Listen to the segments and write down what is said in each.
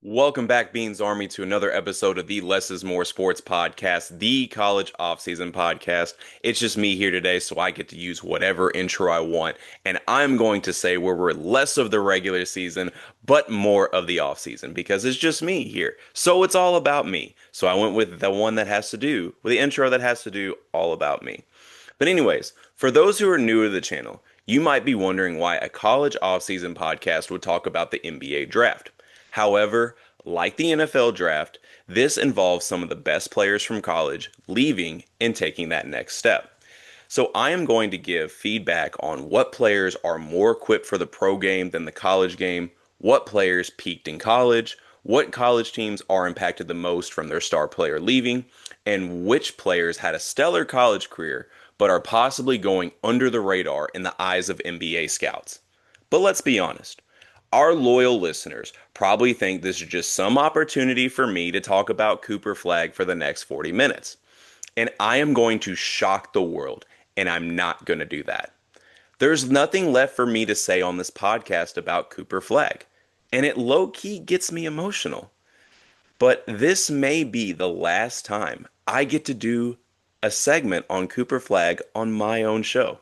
Welcome back, Beans Army, to another episode of the Less is More Sports Podcast, the college offseason podcast. It's just me here today, so I get to use whatever intro I want. And I'm going to say where we're less of the regular season, but more of the offseason, because it's just me here. So it's all about me. So I went with the one that has to do, with the intro that has to do all about me. But anyways, for those who are new to the channel, you might be wondering why a college offseason podcast would talk about the NBA draft. However, like the NFL draft, this involves some of the best players from college leaving and taking that next step. So I am going to give feedback on what players are more equipped for the pro game than the college game, what players peaked in college, what college teams are impacted the most from their star player leaving, and which players had a stellar college career but are possibly going under the radar in the eyes of NBA scouts. But let's be honest. Our loyal listeners probably think this is just some opportunity for me to talk about Cooper Flagg for the next 40 minutes. And I am going to shock the world, and I'm not going to do that. There's nothing left for me to say on this podcast about Cooper Flagg, and it low key gets me emotional. But this may be the last time I get to do a segment on Cooper Flagg on my own show.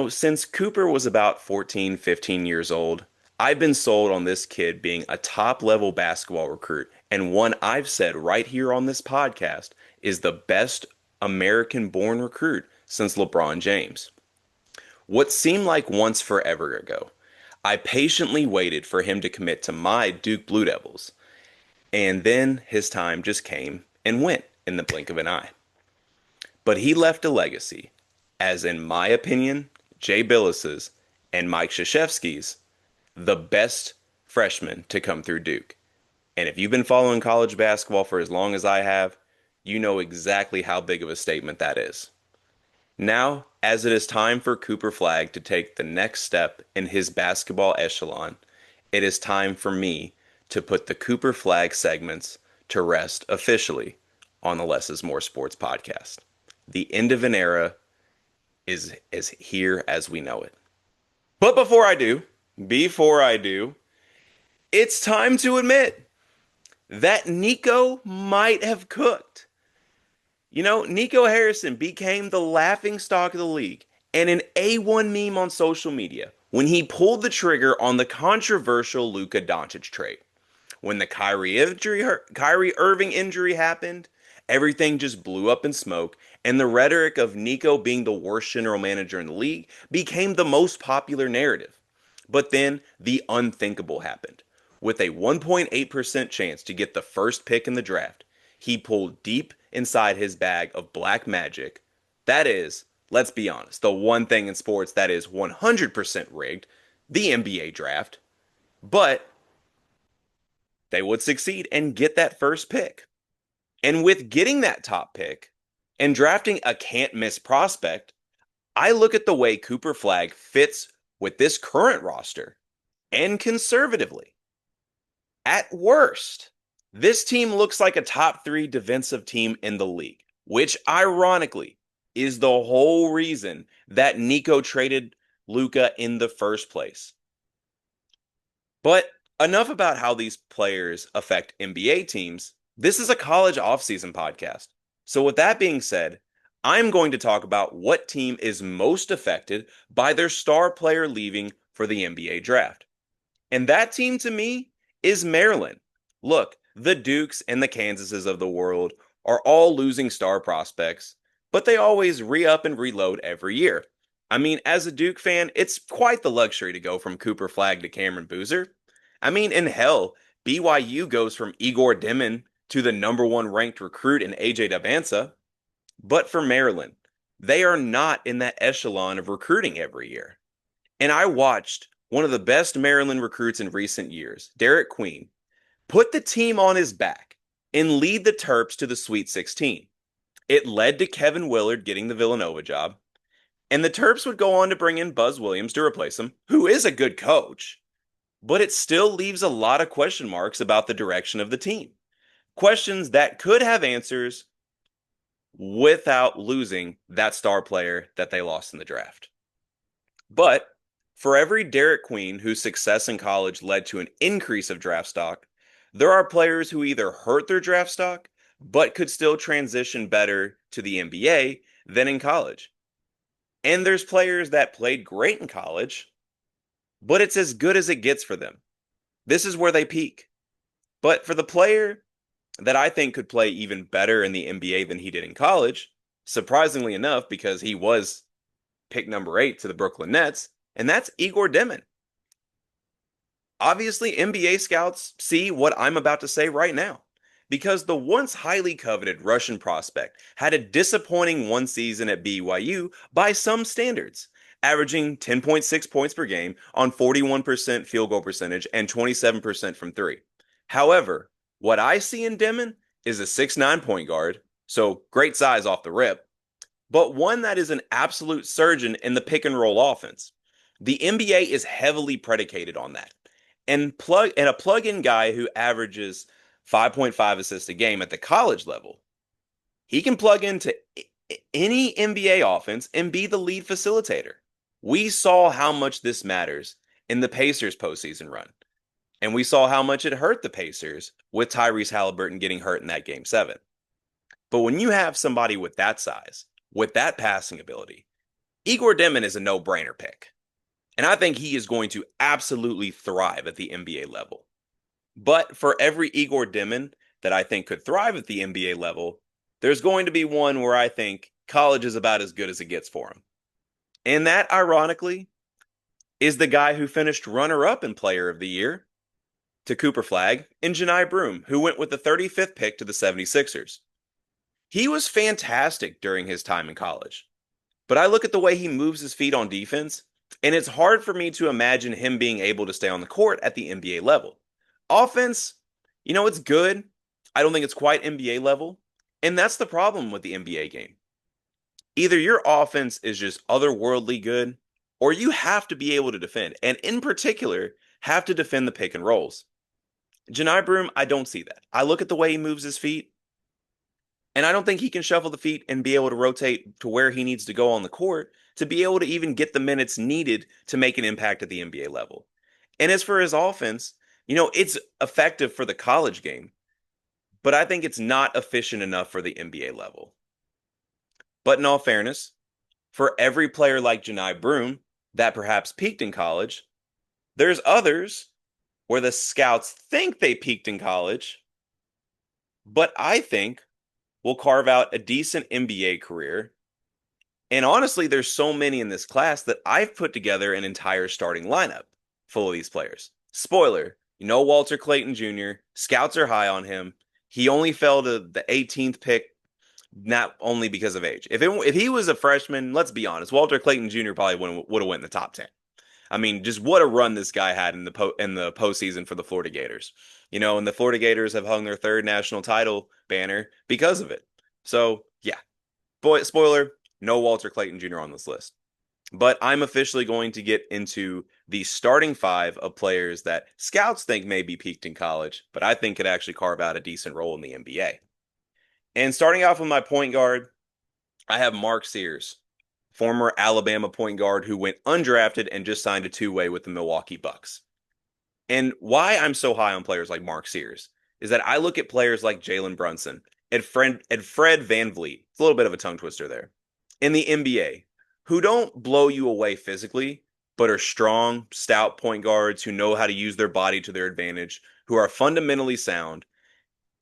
Since Cooper was about 14, 15 years old, I've been sold on this kid being a top level basketball recruit, and one I've said right here on this podcast is the best American born recruit since LeBron James. What seemed like once forever ago, I patiently waited for him to commit to my Duke Blue Devils, and then his time just came and went in the blink of an eye. But he left a legacy, as in my opinion, Jay Billis's and Mike Krzyzewski's, the best freshman to come through Duke. And if you've been following college basketball for as long as I have, you know exactly how big of a statement that is. Now, as it is time for Cooper Flagg to take the next step in his basketball echelon, it is time for me to put the Cooper Flagg segments to rest officially on the Less is More Sports podcast. The end of an era is as here as we know it. But before I do, it's time to admit that Nico might have cooked. Nico Harrison became the laughing stock of the league and an A1 meme on social media when he pulled the trigger on the controversial Luka Doncic trade. When the Kyrie Irving injury happened, everything just blew up in smoke, and the rhetoric of Nico being the worst general manager in the league became the most popular narrative. But then the unthinkable happened. With a 1.8% chance to get the first pick in the draft, he pulled deep inside his bag of black magic. That is, let's be honest, the one thing in sports that is 100% rigged, the NBA draft. But they would succeed and get that first pick. And with getting that top pick and drafting a can't miss prospect, I look at the way Cooper Flagg fits with this current roster and conservatively. At worst, this team looks like a top three defensive team in the league, which ironically is the whole reason that Nico traded Luka in the first place. But enough about how these players affect NBA teams. This is a college offseason podcast. So, with that being said, I'm going to talk about what team is most affected by their star player leaving for the NBA draft. And that team to me is Maryland. Look, the Dukes and the Kansases of the world are all losing star prospects, but they always re up and reload every year. I mean, as a Duke fan, it's quite the luxury to go from Cooper Flagg to Cameron Boozer. I mean, in hell, BYU goes from Igor Dimon to the number one ranked recruit in AJ Davansa. But for Maryland, they are not in that echelon of recruiting every year. And I watched one of the best Maryland recruits in recent years, Derek Queen, put the team on his back and lead the Terps to the Sweet 16. It led to Kevin Willard getting the Villanova job, and the Terps would go on to bring in Buzz Williams to replace him, who is a good coach, but it still leaves a lot of question marks about the direction of the team. Questions that could have answers without losing that star player that they lost in the draft. But For every Derek Queen whose success in college led to an increase of draft stock, there are players who either hurt their draft stock but could still transition better to the NBA than in college. And there's players that played great in college, but it's as good as it gets for them. This is where they peak. But for the player that I think could play even better in the NBA than he did in college, surprisingly enough, because he was pick number 8 to the Brooklyn Nets, and that's Igor Demin. Obviously, NBA scouts see what I'm about to say right now. Because the once highly coveted Russian prospect had a disappointing one season at BYU by some standards, averaging 10.6 points per game on 41% field goal percentage and 27% from three. However, what I see in Demon is a 6'9 point guard, so great size off the rip, but one that is an absolute surgeon in the pick and roll offense. The NBA is heavily predicated on that. And a plug-in guy who averages 5.5 assists a game at the college level, he can plug into any NBA offense and be the lead facilitator. We saw how much this matters in the Pacers postseason run. And we saw how much it hurt the Pacers with Tyrese Halliburton getting hurt in that game 7. But when you have somebody with that size, with that passing ability, Igor Demin is a no-brainer pick. And I think he is going to absolutely thrive at the NBA level. But for every Igor Demin that I think could thrive at the NBA level, there's going to be one where I think college is about as good as it gets for him. And that, ironically, is the guy who finished runner-up in Player of the Year to Cooper Flagg and Janai Broom, who went with the 35th pick to the 76ers. He was fantastic during his time in college. But I look at the way he moves his feet on defense, and it's hard for me to imagine him being able to stay on the court at the NBA level. Offense, it's good. I don't think it's quite NBA level. And that's the problem with the NBA game. Either your offense is just otherworldly good, or you have to be able to defend, and in particular, have to defend the pick and rolls. Janai Broom, I don't see that. I look at the way he moves his feet, and I don't think he can shuffle the feet and be able to rotate to where he needs to go on the court to be able to even get the minutes needed to make an impact at the NBA level. And as for his offense, it's effective for the college game, but I think it's not efficient enough for the NBA level. But in all fairness, for every player like Janai Broom that perhaps peaked in college, there's others where the scouts think they peaked in college, but I think will carve out a decent NBA career. And honestly, there's so many in this class that I've put together an entire starting lineup full of these players. Spoiler, Walter Clayton Jr., scouts are high on him. He only fell to the 18th pick, not only because of age. If he was a freshman, let's be honest, Walter Clayton Jr. probably would have went in the top 10. I mean, just what a run this guy had in the postseason for the Florida Gators. And the Florida Gators have hung their third national title banner because of it. So, yeah. Spoiler, no Walter Clayton Jr. on this list. But I'm officially going to get into the starting 5 of players that scouts think may be peaked in college, but I think could actually carve out a decent role in the NBA. And starting off with my point guard, I have Mark Sears, former Alabama point guard who went undrafted and just signed a two-way with the Milwaukee Bucks. And why I'm so high on players like Mark Sears is that I look at players like Jalen Brunson and Fred VanVleet. It's a little bit of a tongue twister there. In the NBA, who don't blow you away physically, but are strong, stout point guards who know how to use their body to their advantage, who are fundamentally sound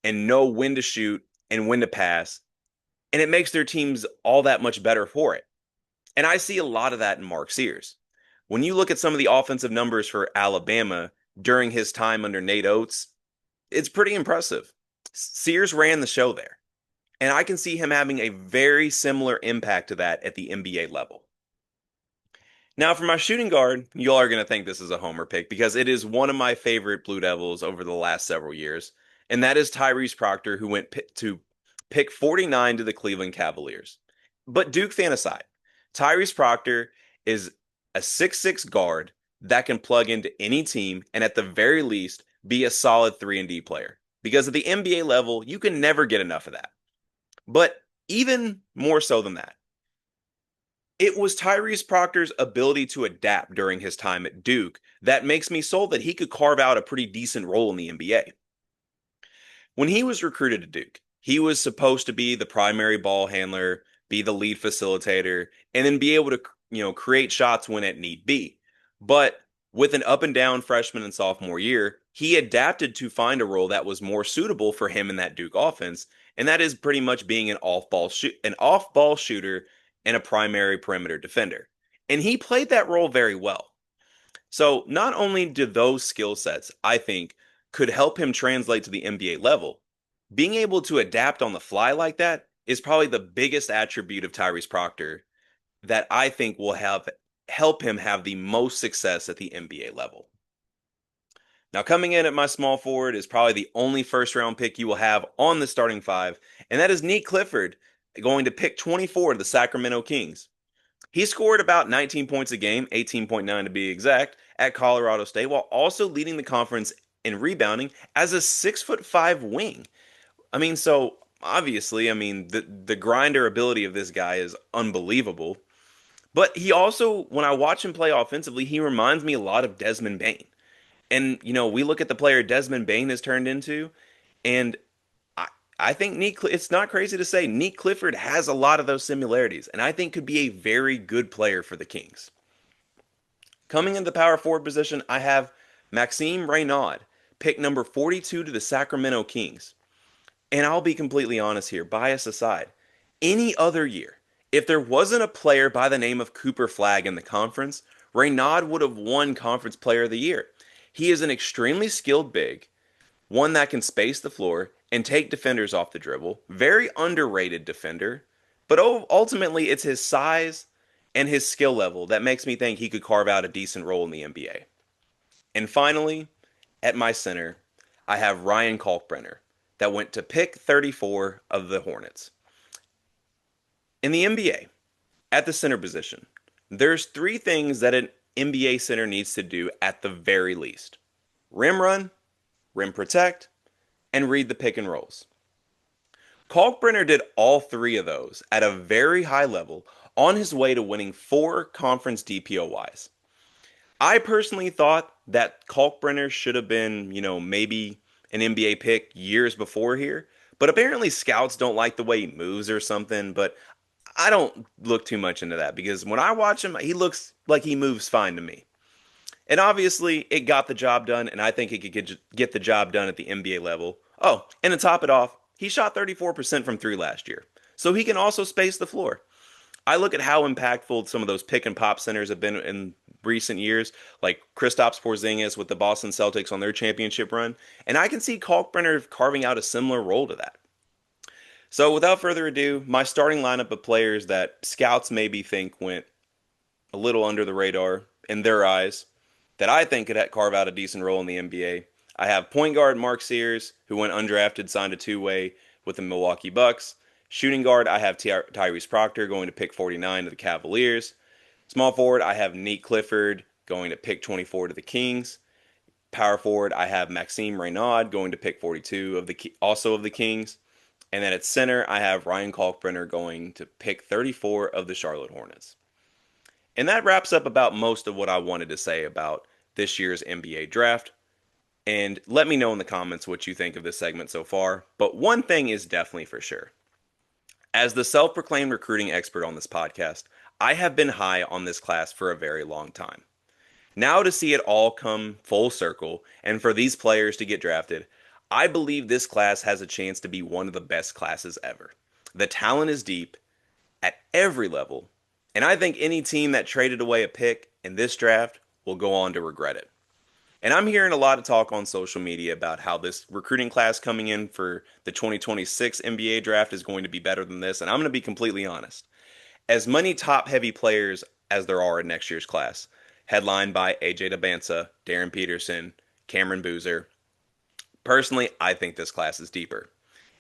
and know when to shoot and when to pass. And it makes their teams all that much better for it. And I see a lot of that in Mark Sears. When you look at some of the offensive numbers for Alabama during his time under Nate Oates, it's pretty impressive. Sears ran the show there. And I can see him having a very similar impact to that at the NBA level. Now, for my shooting guard, you all are going to think this is a homer pick because it is one of my favorite Blue Devils over the last several years. And that is Tyrese Proctor, who went to pick 49 to the Cleveland Cavaliers. But Duke fan aside, Tyrese Proctor is a 6'6 guard that can plug into any team and at the very least be a solid 3-and-D player. Because at the NBA level, you can never get enough of that. But even more so than that, It was Tyrese Proctor's ability to adapt during his time at Duke that makes me sold that he could carve out a pretty decent role in the NBA. When he was recruited to Duke, he was supposed to be the primary ball handler, be the lead facilitator, and then be able to, create shots when it need be. But with an up and down freshman and sophomore year, he adapted to find a role that was more suitable for him in that Duke offense, and that is pretty much being an off-ball shooter and a primary perimeter defender. And he played that role very well. So not only do those skill sets, I think, could help him translate to the NBA level, being able to adapt on the fly like that is probably the biggest attribute of Tyrese Proctor that I think will help him have the most success at the NBA level. Now, coming in at my small forward is probably the only first round pick you will have on the starting five, and that is Neek Clifford, going to pick 24 of the Sacramento Kings. He scored about 19 points a game, 18.9 to be exact, at Colorado State, while also leading the conference in rebounding as a 6'5" wing. I mean, so obviously, the grinder ability of this guy is unbelievable. But he also, when I watch him play offensively, he reminds me a lot of Desmond Bane. And we look at the player Desmond Bane has turned into, and I, I think it's not crazy to say Neek Clifford has a lot of those similarities, and I think could be a very good player for the Kings. Coming in the power forward position, I have Maxime Reynaud, pick number 42 to the Sacramento Kings. And I'll be completely honest here, bias aside, any other year, if there wasn't a player by the name of Cooper Flagg in the conference, Reynaud would have won Conference Player of the Year. He is an extremely skilled big, one that can space the floor and take defenders off the dribble. Very underrated defender, but ultimately it's his size and his skill level that makes me think he could carve out a decent role in the NBA. And finally, at my center, I have Ryan Kalkbrenner that went to pick 34 of the Hornets. In the NBA, at the center position, there's three things that an NBA center needs to do at the very least: rim run, rim protect, and read the pick and rolls. Kalkbrenner did all three of those at a very high level on his way to winning 4 conference DPOYs. I personally thought that Kalkbrenner should have been, maybe an NBA pick years before here, but apparently scouts don't like the way he moves or something, but I don't look too much into that because when I watch him, he looks like he moves fine to me. And obviously, it got the job done, and I think he could get the job done at the NBA level. Oh, and to top it off, he shot 34% from three last year, so he can also space the floor. I look at how impactful some of those pick and pop centers have been in recent years, like Kristaps Porzingis with the Boston Celtics on their championship run, and I can see Kalkbrenner carving out a similar role to that. So, without further ado, my starting lineup of players that scouts maybe think went a little under the radar in their eyes, that I think could carve out a decent role in the NBA. I have point guard Mark Sears, who went undrafted, signed a two-way with the Milwaukee Bucks. Shooting guard, I have Tyrese Proctor going to pick 49 to the Cavaliers. Small forward, I have Neek Clifford going to pick 24 to the Kings. Power forward, I have Maxime Reynaud going to pick 42 also of the Kings. And then at center, I have Ryan Kalkbrenner going to pick 34 of the Charlotte Hornets. And that wraps up about most of what I wanted to say about this year's NBA draft. And let me know in the comments what you think of this segment so far. But one thing is definitely for sure. As the self proclaimed recruiting expert on this podcast, I have been high on this class for a very long time. Now to see it all come full circle and for these players to get drafted, I believe this class has a chance to be one of the best classes ever. The talent is deep at every level, and I think any team that traded away a pick in this draft will go on to regret it. And I'm hearing a lot of talk on social media about how this recruiting class coming in for the 2026 NBA draft is going to be better than this, and I'm going to be completely honest. As many top heavy players as there are in next year's class, headlined by AJ Debinsa, Darren Peterson, Cameron Boozer, personally, I think this class is deeper.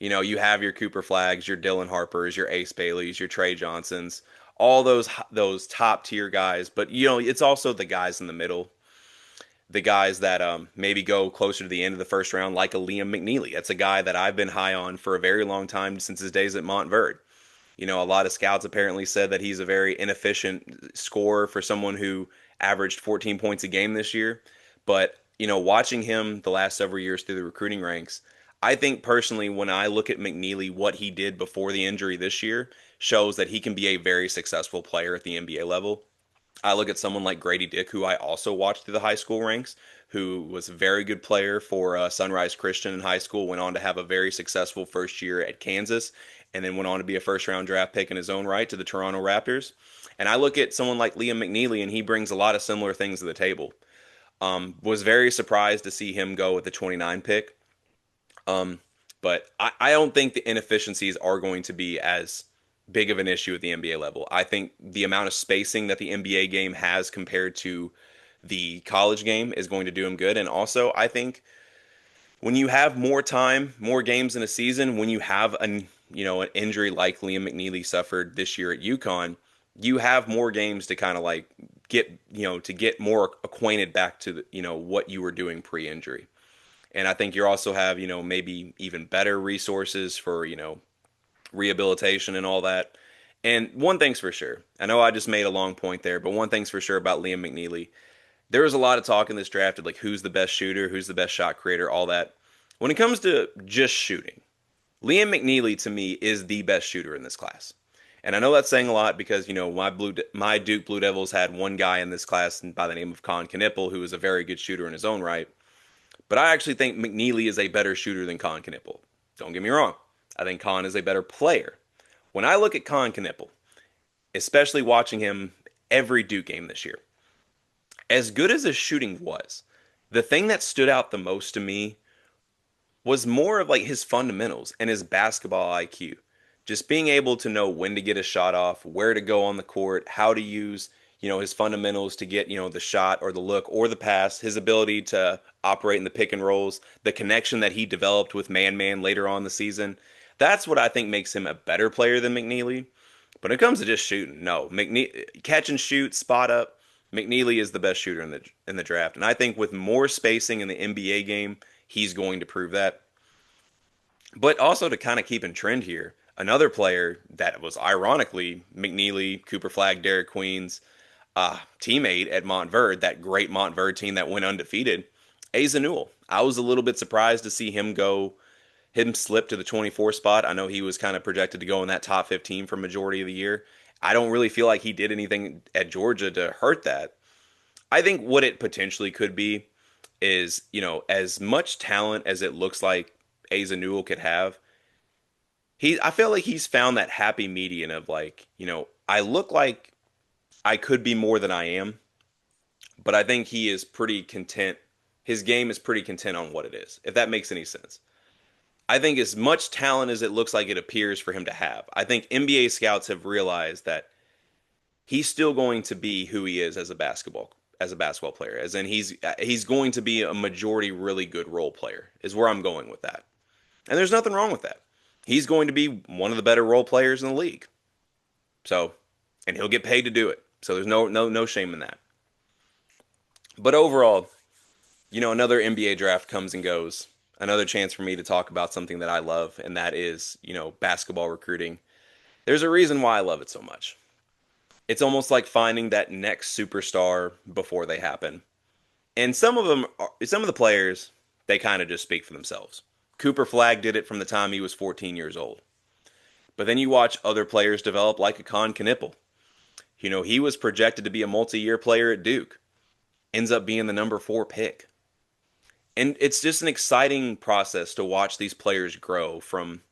You have your Cooper Flaggs, your Dylan Harpers, your Ace Baileys, your Trey Johnsons, all those top tier guys. But it's also the guys in the middle, the guys that maybe go closer to the end of the first round, like a Liam McNeely. That's a guy that I've been high on for a very long time since his days at Montverde. A lot of scouts apparently said that he's a very inefficient scorer for someone who averaged 14 points a game this year. But, watching him the last several years through the recruiting ranks, I think personally, when I look at McNeely, what he did before the injury this year shows that he can be a very successful player at the NBA level. I look at someone like Grady Dick, who I also watched through the high school ranks, who was a very good player for Sunrise Christian in high school, went on to have a very successful first year at Kansas, and then went on to be a first round draft pick in his own right to the Toronto Raptors. And I look at someone like Liam McNeely, and he brings a lot of similar things to the table. Was very surprised to see him go with the 29 pick. Um, but I don't think the inefficiencies are going to be as big of an issue at the NBA level. I think the amount of spacing that the NBA game has compared to the college game is going to do him good. And also, I think when you have more time, more games in a season, when you have an injury like Liam McNeely suffered this year at UConn, you have more games to kind of like get more acquainted back to what you were doing pre-injury. And I think you also have, maybe even better resources for, rehabilitation and all that. And one thing's for sure. I know I just made a long point there, but one thing's for sure about Liam McNeely. There was a lot of talk in this draft of like who's the best shooter, who's the best shot creator, all that. When it comes to just shooting, Liam McNeely to me is the best shooter in this class. And I know that's saying a lot because, my Duke Blue Devils had one guy in this class by the name of Con Knipple, who was a very good shooter in his own right. But I actually think McNeely is a better shooter than Con Knipple. Don't get me wrong. I think Con is a better player. When I look at Con Knipple, especially watching him every Duke game this year, as good as his shooting was, the thing that stood out the most to me was more of like his fundamentals and his basketball IQ. Just being able to know when to get a shot off, where to go on the court, how to use, his fundamentals to get, the shot or the look or the pass, his ability to operate in the pick and rolls, the connection that he developed with man later on in the season. That's what I think makes him a better player than McNeely. But when it comes to just shooting, no. Catch and shoot, spot up. McNeely is the best shooter in the draft. And I think with more spacing in the NBA game, he's going to prove that. But also to kind of keep in trend here, another player that was ironically McNeely, Cooper Flagg, Derek Queen's teammate at Montverde, that great Montverde team that went undefeated, Asa Newell. I was a little bit surprised to see him slip to the 24 spot. I know he was kind of projected to go in that top 15 for majority of the year. I don't really feel like he did anything at Georgia to hurt that. I think what it potentially could be is, as much talent as it looks like Asa Newell could have, I feel like he's found that happy median of like, I look like I could be more than I am, but I think he is pretty content. His game is pretty content on what it is, if that makes any sense. I think as much talent as it looks like it appears for him to have, I think NBA scouts have realized that he's still going to be who he is as a basketball player. As in he's going to be a majority really good role player is where I'm going with that. And there's nothing wrong with that. He's going to be one of the better role players in the league. So, and he'll get paid to do it. So there's no shame in that. But overall, another NBA draft comes and goes. Another chance for me to talk about something that I love, and that is, basketball recruiting. There's a reason why I love it so much. It's almost like finding that next superstar before they happen. And some of the players, they kind of just speak for themselves. Cooper Flagg did it from the time he was 14 years old. But then you watch other players develop like a Con Knipple. He was projected to be a multi-year player at Duke. Ends up being the number 4 pick. And it's just an exciting process to watch these players grow from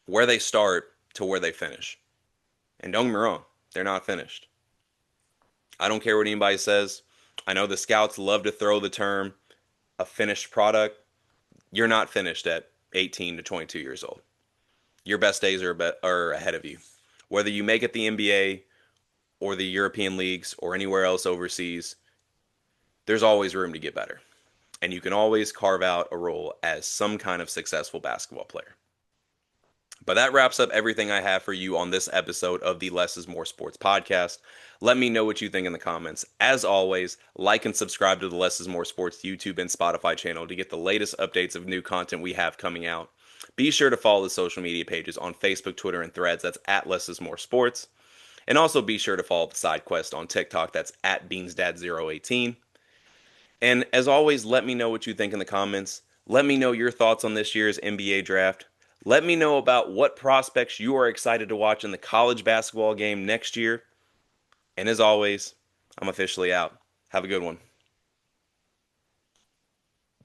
where they start to where they finish. And don't get me wrong, they're not finished. I don't care what anybody says. I know the scouts love to throw the term a finished product. You're not finished at 18 to 22 years old. Your best days are ahead of you. Whether you make it the NBA or the European leagues or anywhere else overseas, there's always room to get better. And you can always carve out a role as some kind of successful basketball player. But that wraps up everything I have for you on this episode of the Less is More Sports podcast. Let me know what you think in the comments. As always, like and subscribe to the Less is More Sports YouTube and Spotify channel to get the latest updates of new content we have coming out. Be sure to follow the social media pages on Facebook, Twitter, and Threads. That's at Less is More Sports. And also be sure to follow the side quest on TikTok. That's at BeansDad018. And as always, let me know what you think in the comments. Let me know your thoughts on this year's NBA draft. Let me know about what prospects you are excited to watch in the college basketball game next year. And as always, I'm officially out. Have a good one.